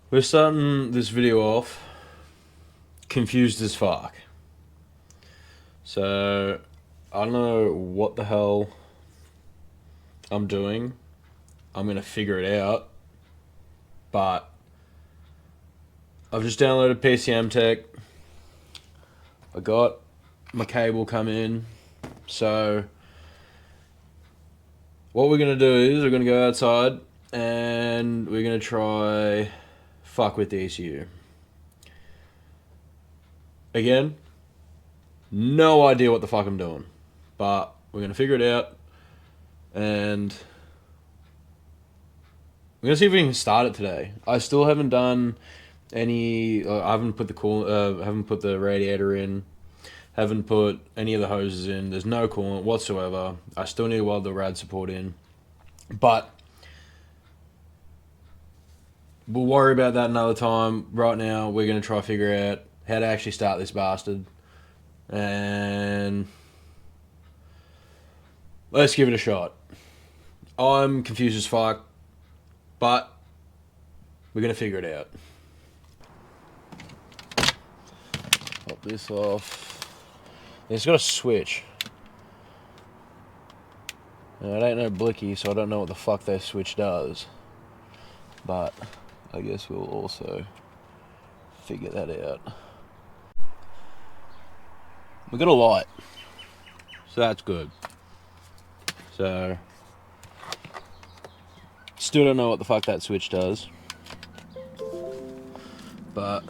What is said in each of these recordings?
We're starting this video off confused as fuck. So, I don't know what the hell I'm doing. I'm gonna figure it out. But I've just downloaded PCM Tech. I got my cable come in. So, what we're gonna do is we're gonna go outside and we're gonna try fuck with the ECU. Again, no idea what the fuck I'm doing. But we're gonna figure it out and we're gonna see if we can start it today. I still haven't done any. I haven't put haven't put the radiator in. Haven't put any of the hoses in. There's no coolant whatsoever. I still need to weld the rad support in, but we'll worry about that another time. Right now, we're gonna try to figure out how to actually start this bastard, and let's give it a shot. I'm confused as fuck, but we're gonna figure it out. Pop this off. It's got a switch. Now, it ain't no blicky, so I don't know what the fuck that switch does. But I guess we'll also figure that out. We got a light, so that's good. So still don't know what the fuck that switch does, but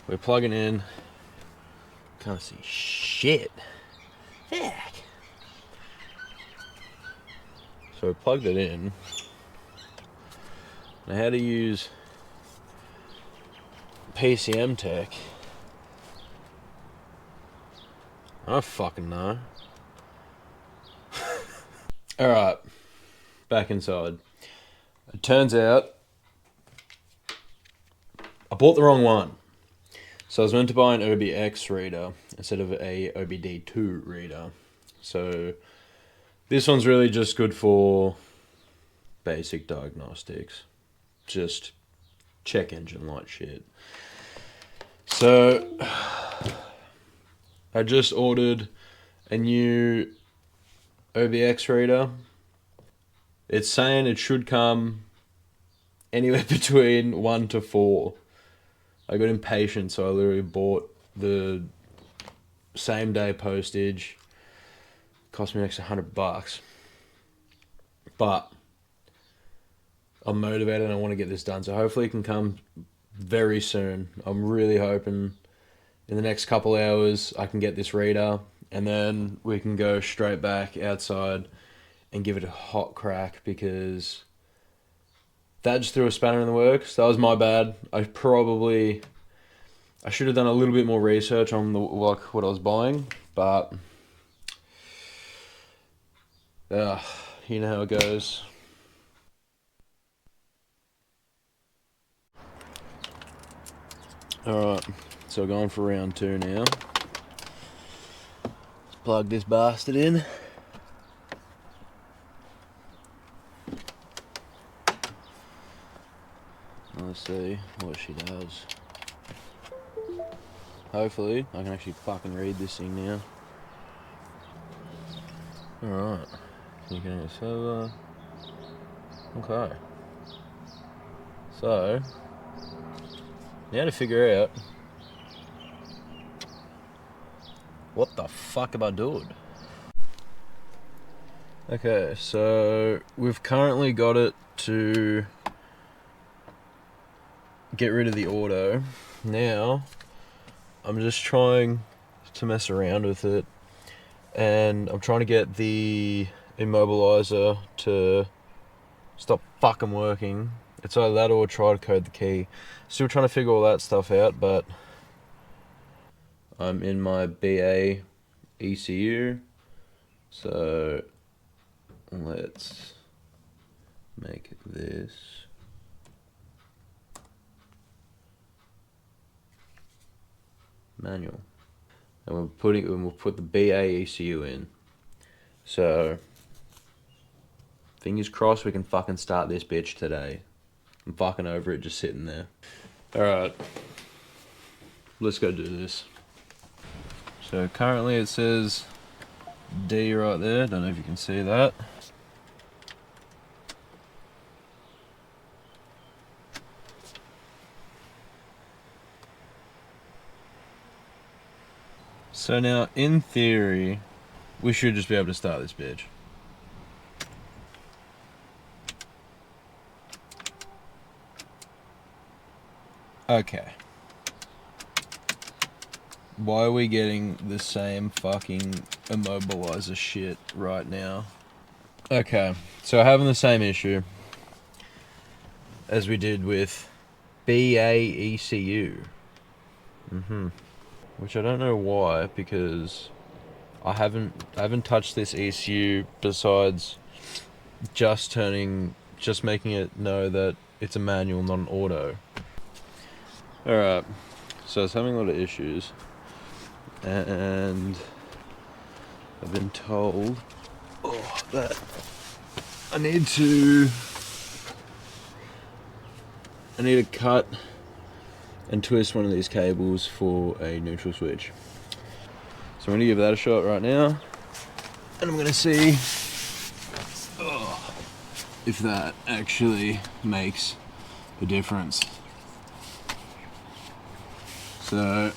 we're plugging in. Can't see shit. Fuck. So we plugged it in. Now how to use PCM Tech, I don't fucking know. Alright, back inside. It turns out I bought the wrong one. So I was meant to buy an OBX reader instead of a OBD2 reader. So this one's really just good for basic diagnostics. Just check engine light shit. So I just ordered a new OBX reader. It's saying it should come anywhere between 1 to 4. I got impatient, so I literally bought the same day postage. Cost me an extra $100. But I'm motivated and I want to get this done. So hopefully it can come very soon. I'm really hoping in the next couple hours I can get this reader and then we can go straight back outside and give it a hot crack, because that just threw a spanner in the works. That was my bad. I should have done a little bit more research on what I was buying, but you know how it goes. Alright, so we're going for round 2 now. Let's plug this bastard in. Let's see what she does. Hopefully, I can actually fucking read this thing now. Alright. You can get server. Okay. So, now to figure out what the fuck am I doing? Okay, so we've currently got it to get rid of the auto. Now, I'm just trying to mess around with it, and I'm trying to get the immobilizer to stop fucking working. It's either that or try to code the key. Still trying to figure all that stuff out, but I'm in my BA ECU, so let's make this manual, and we'll put the BA ECU in. So fingers crossed we can fucking start this bitch today. I'm fucking over it just sitting there. Alright. Let's go do this. So currently it says D right there. Don't know if you can see that. So now, in theory, we should just be able to start this bitch. Okay. Why are we getting the same fucking immobilizer shit right now? Okay, so having the same issue as we did with BAECU. Which I don't know why, because I haven't touched this ECU besides just making it know that it's a manual, not an auto. Alright, so it's having a lot of issues, and I've been told that I need to cut and twist one of these cables for a neutral switch. So I'm going to give that a shot right now, and I'm going to see if that actually makes a difference. So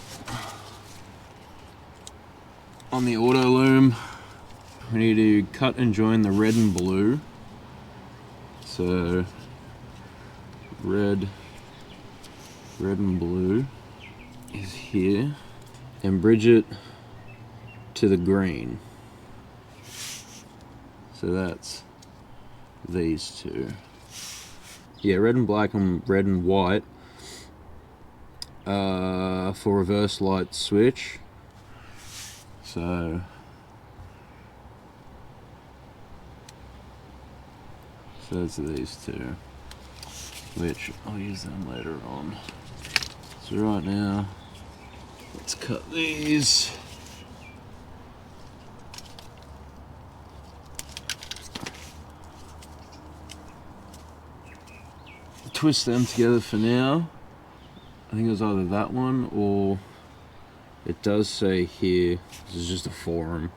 on the auto loom, we need to cut and join the red and blue. So red and blue is here, and bridge it to the green. So that's these two. Yeah, red and black and red and white for reverse light switch. So that's these two, which I'll use them later on. So right now, let's cut these. Twist them together for now. I think it was either that one, or it does say here, this is just a forum.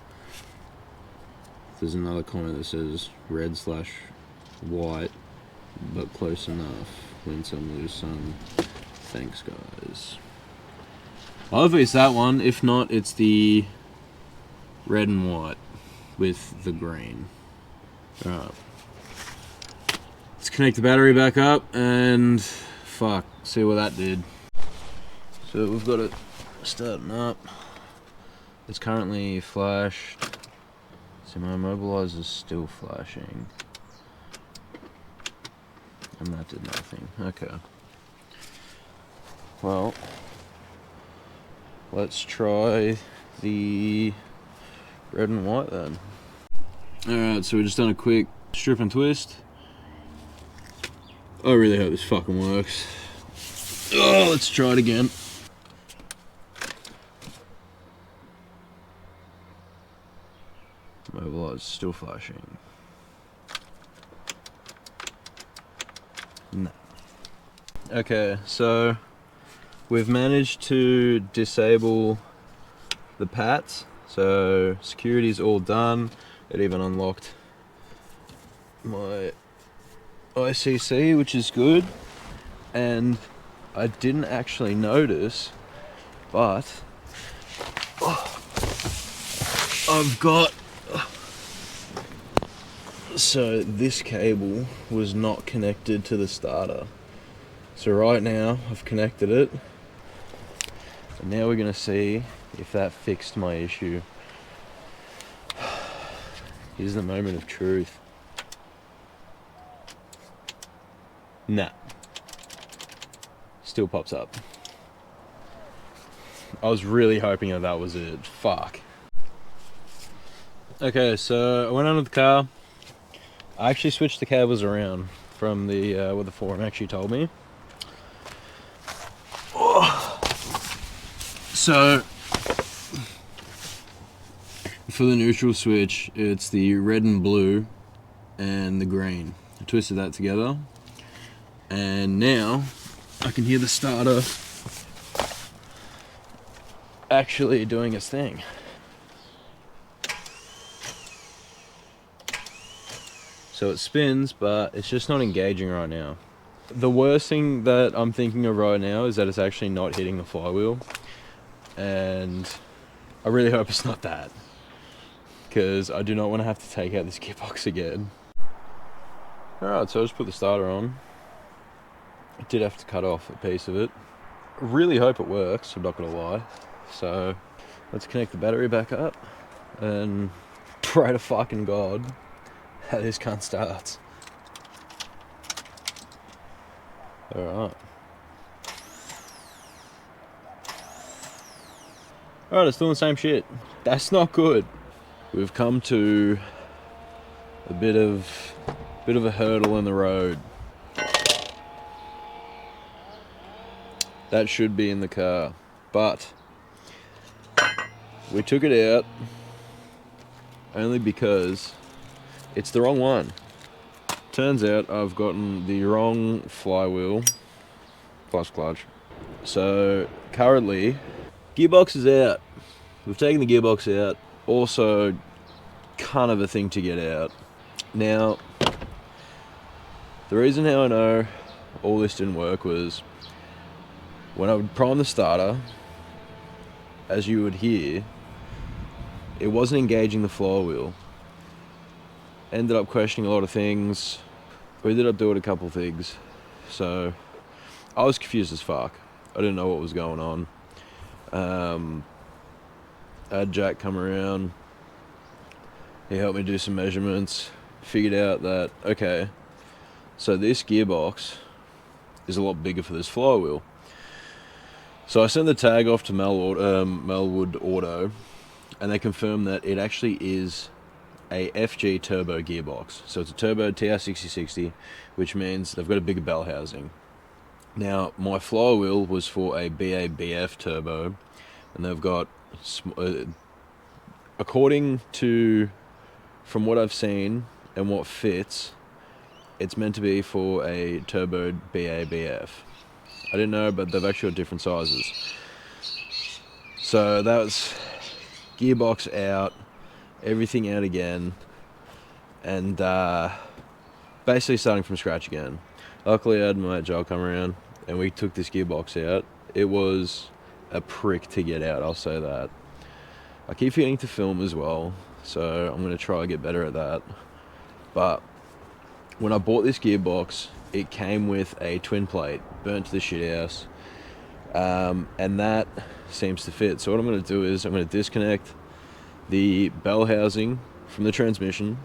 There's another comment that says red/white, but close enough. Win some, lose some. Thanks, guys. Hopefully it's that one. If not, it's the red and white with the green. Alright. Let's connect the battery back up and see what that did. So we've got it starting up. It's currently flashed. So my immobilizer's still flashing. And that did nothing. Okay. Well, let's try the red and white then. Alright, so we've just done a quick strip and twist. I really hope this fucking works. Oh, let's try it again. Mobilize still flashing. No. Okay, so we've managed to disable the PATs, so security's all done. It even unlocked my ICC, which is good, and I didn't actually notice, but I've got, so this cable was not connected to the starter. So right now I've connected it, and now we're gonna see if that fixed my issue. Here's the moment of truth. Nah. Still pops up. I was really hoping that was it. Fuck. Okay, so I went under the car. I actually switched the cables around from the what the forum actually told me. So for the neutral switch, it's the red and blue and the green. I twisted that together, And now I can hear the starter actually doing its thing. So it spins, but it's just not engaging right now. The worst thing that I'm thinking of right now is that it's actually not hitting the flywheel. And I really hope it's not that, because I do not want to have to take out this gearbox again. Alright, so I just put the starter on. I did have to cut off a piece of it. I really hope it works, I'm not going to lie. So let's connect the battery back up and pray to fucking God that this cunt starts. Alright. Alright, it's doing the same shit. That's not good. We've come to a bit of a hurdle in the road. That should be in the car, but we took it out only because it's the wrong one. Turns out I've gotten the wrong flywheel plus clutch. So currently, gearbox is out. We've taken the gearbox out. Also, kind of a thing to get out. Now, the reason how I know all this didn't work was when I would prime the starter, as you would hear, it wasn't engaging the flywheel. Ended up questioning a lot of things. We ended up doing a couple things. So I was confused as fuck. I didn't know what was going on. I had Jack come around. He helped me do some measurements. Figured out that, okay, so this gearbox is a lot bigger for this flywheel. So I sent the tag off to Melwood Auto, and they confirmed that it actually is a FG turbo gearbox. So it's a turbo TR6060, which means they've got a bigger bell housing. Now, my flywheel was for a BABF turbo, and they've got, according to, from what I've seen and what fits, it's meant to be for a turbo BABF. I didn't know, but they've actually got different sizes. So that was gearbox out, everything out again, and basically starting from scratch again. Luckily I had my mate Joel come around and we took this gearbox out. It was a prick to get out, I'll say that. I keep forgetting to film as well, so I'm going to try to get better at that. But when I bought this gearbox, it came with a twin plate, burnt to the shit house, and that seems to fit. So what I'm going to do is I'm going to disconnect the bell housing from the transmission.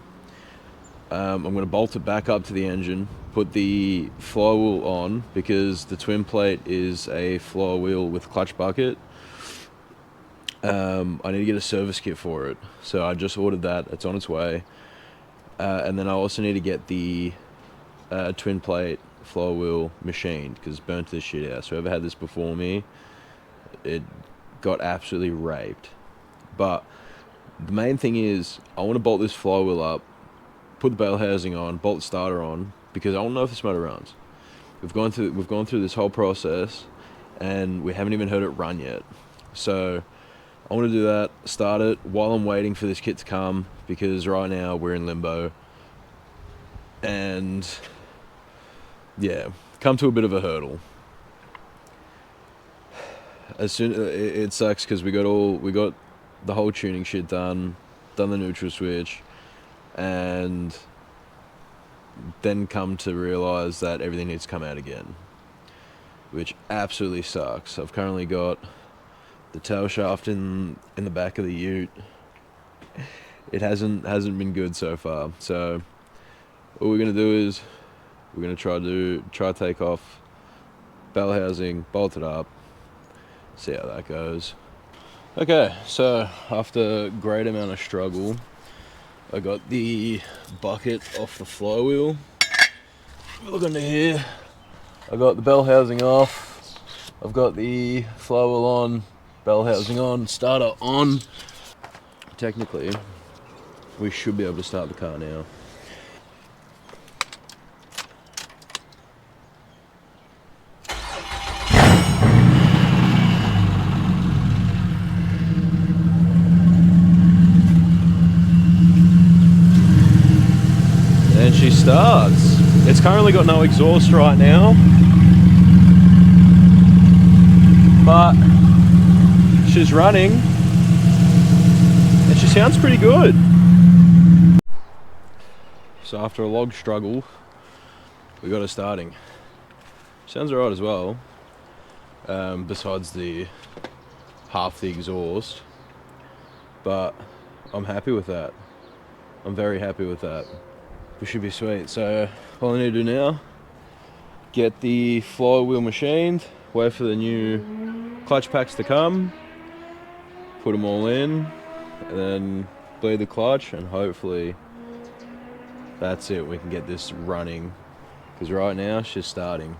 I'm going to bolt it back up to the engine, put the flywheel on, because the twin plate is a flywheel with clutch bucket. I need to get a service kit for it, so I just ordered that. It's on its way. And then I also need to get the twin plate flywheel machined, because it's burnt to the shit out. So whoever had this before me, it got absolutely raped. But the main thing is, I want to bolt this flywheel up, put the bell housing on, bolt the starter on, because I don't know if this motor runs. We've gone through this whole process, and we haven't even heard it run yet. So I want to do that, start it while I'm waiting for this kit to come, because right now we're in limbo. And yeah, come to a bit of a hurdle. As soon it sucks because we got the whole tuning shit done the neutral switch, and then come to realize that everything needs to come out again, which absolutely sucks. I've currently got the tail shaft in the back of the ute. It hasn't been good so far. So what we're gonna do is we're gonna try to take off bell housing, bolt it up, see how that goes. Okay, so after a great amount of struggle, I got the bucket off the flywheel. Look under here. I got the bell housing off. I've got the flywheel on, bell housing on, starter on. Technically, we should be able to start the car now. starts. It's currently got no exhaust right now, but she's running and she sounds pretty good. So after a log struggle, we got her starting. Sounds alright as well, besides the half the exhaust, but I'm happy with that. I'm very happy with that. We should be sweet. So all I need to do now, get the flywheel machined, wait for the new clutch packs to come, put them all in, and then bleed the clutch, and hopefully that's it. We can get this running, because right now she's starting.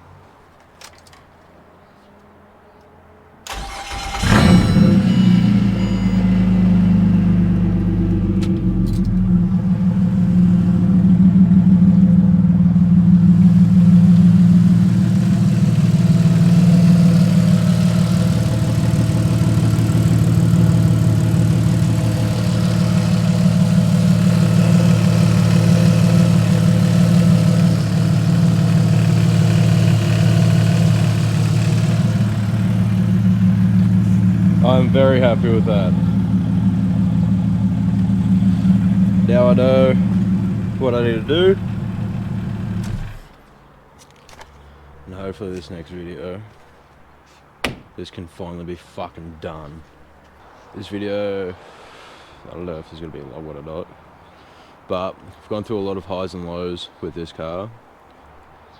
I'm very happy with that. Now I know what I need to do, and hopefully this next video, this can finally be fucking done. This video, I don't know if it's gonna be a long one or not, but I've gone through a lot of highs and lows with this car.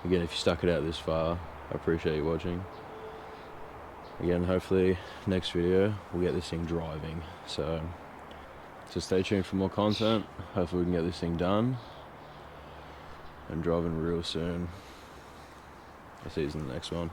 Again, if you stuck it out this far, I appreciate you watching. Again, hopefully next video we'll get this thing driving. So stay tuned for more content. Hopefully we can get this thing done and driving real soon. I'll see you in the next one.